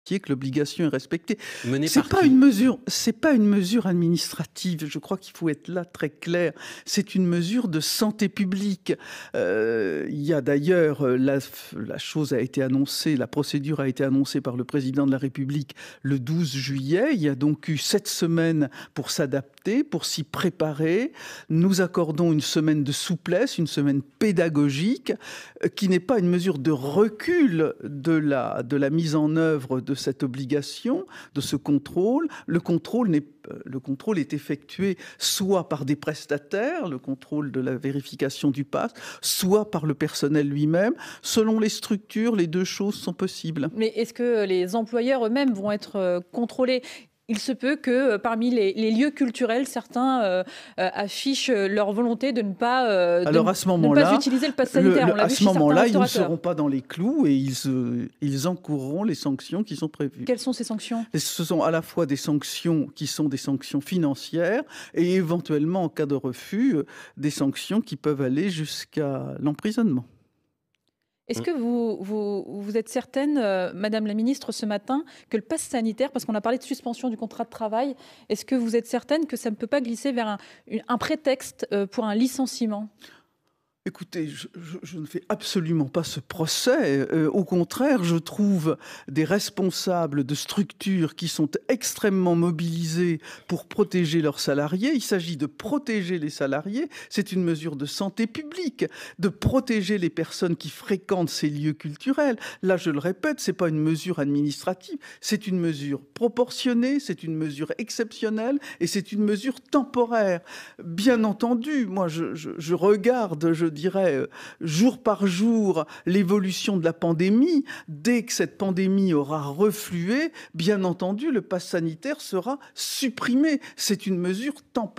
que l'obligation est respectée. Menée C'est par pas qui? c'est pas une mesure administrative. Je crois qu'il faut être là très clair. C'est une mesure de santé publique. Il y a d'ailleurs, la chose a été annoncée, la procédure a été annoncée par le président de la République le 12 juillet. Il y a donc eu 7 semaines pour s'adapter, pour s'y préparer. Nous accordons une semaine de souplesse, une semaine pédagogique, qui n'est pas une mesure de recul de la mise en œuvre de cette obligation, de ce contrôle. Le contrôle est effectué soit par des prestataires, le contrôle de la vérification du pass, soit par le personnel lui-même. Selon les structures, les deux choses sont possibles. Mais est-ce que les employeurs eux-mêmes vont être contrôlés ? Il se peut que parmi les lieux culturels, certains affichent leur volonté de ne pas, Alors à ce moment-là, utiliser le pass sanitaire. à ce moment-là, ils ne seront pas dans les clous et ils encourront les sanctions qui sont prévues. Quelles sont ces sanctions ? Ce sont à la fois des sanctions qui sont des sanctions financières et éventuellement, en cas de refus, des sanctions qui peuvent aller jusqu'à l'emprisonnement. Est-ce que vous êtes certaine, Madame la Ministre, ce matin, que le pass sanitaire, parce qu'on a parlé de suspension du contrat de travail, est-ce que vous êtes certaine que ça ne peut pas glisser vers un prétexte pour un licenciement ? Écoutez, je ne fais absolument pas ce procès. Au contraire, je trouve des responsables de structures qui sont extrêmement mobilisés pour protéger leurs salariés. Il s'agit de protéger les salariés. C'est une mesure de santé publique, de protéger les personnes qui fréquentent ces lieux culturels. Là, je le répète, c'est pas une mesure administrative. C'est une mesure proportionnée, c'est une mesure exceptionnelle et c'est une mesure temporaire. Bien entendu, moi, je regarde, je dirais, jour par jour, l'évolution de la pandémie. Dès que cette pandémie aura reflué, bien entendu, le pass sanitaire sera supprimé. C'est une mesure temporaire.